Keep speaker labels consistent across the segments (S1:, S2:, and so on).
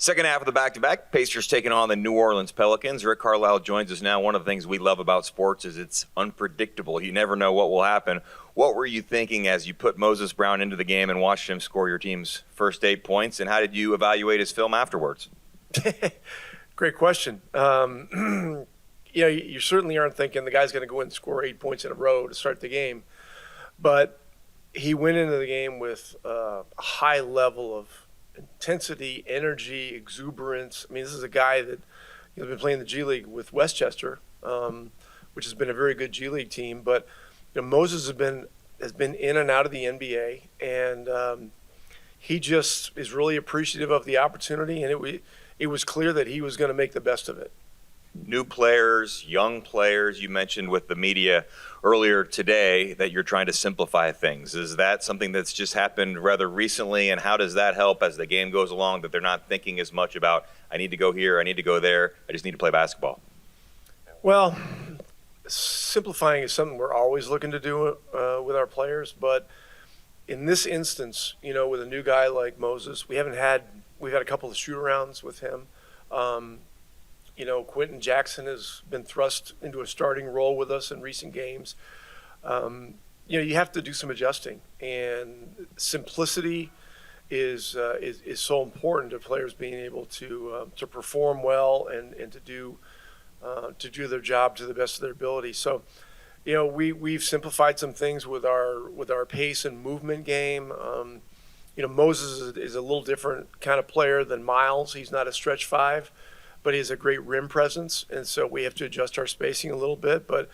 S1: Second half of the back-to-back, Pacers taking on the New Orleans Pelicans. Rick Carlisle joins us now. One of the things we love about sports is it's unpredictable. You never know what will happen. What were you thinking as you put Moses Brown into the game and watched him score your team's first 8 points, and how did you evaluate his film afterwards?
S2: Great question. You certainly aren't thinking the guy's going to go in and score 8 points in a row to start the game. But he went into the game with a high level of intensity, energy, exuberance. I mean, this is a guy that has been playing the G League with Westchester, which has been a very good G League team. But Moses has been in and out of the NBA, and he just is really appreciative of the opportunity, and it was clear that he was going to make the best of it.
S1: New players, young players, you mentioned with the media earlier today that you're trying to simplify things. Is that something that's just happened rather recently, and how does that help as the game goes along, that they're not thinking as much about, I need to go here, I need to go there, I just need to play basketball?
S2: Well, simplifying is something we're always looking to do with our players, but in this instance, with a new guy like Moses, we've had a couple of shoot-arounds with him. Quentin Jackson has been thrust into a starting role with us in recent games. You have to do some adjusting, and simplicity is so important to players being able to perform well and to do their job to the best of their ability. So, we've simplified some things with our pace and movement game. Moses is a little different kind of player than Miles. He's not a stretch five, but he has a great rim presence, and so we have to adjust our spacing a little bit. But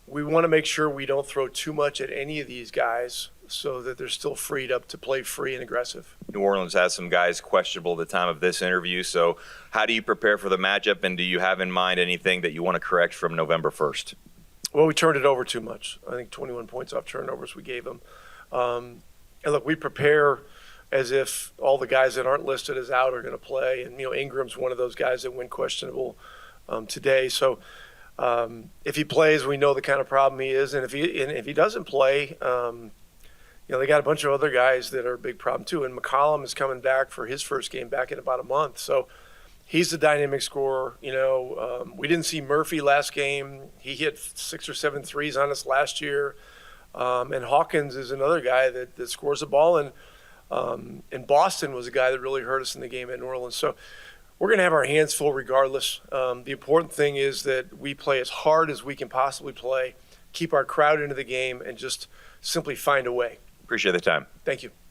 S2: we want to make sure we don't throw too much at any of these guys so that they're still freed up to play free and aggressive.
S1: New Orleans has some guys questionable at the time of this interview, so how do you prepare for the matchup, and do you have in mind anything that you want to correct from November 1st?
S2: Well, we turned it over too much. I think 21 points off turnovers we gave them. And look, we prepare as if all the guys that aren't listed as out are going to play. And, Ingram's one of those guys that went questionable today. So if he plays, we know the kind of problem he is. And if he doesn't play, they got a bunch of other guys that are a big problem too. And McCollum is coming back for his first game back in about a month. So he's a dynamic scorer. We didn't see Murphy last game. He hit 6 or 7 threes on us last year. And Hawkins is another guy that scores the ball. And Boston was a guy that really hurt us in the game at New Orleans. So we're going to have our hands full regardless. The important thing is that we play as hard as we can possibly play, keep our crowd into the game, and just simply find a way.
S1: Appreciate the time.
S2: Thank you.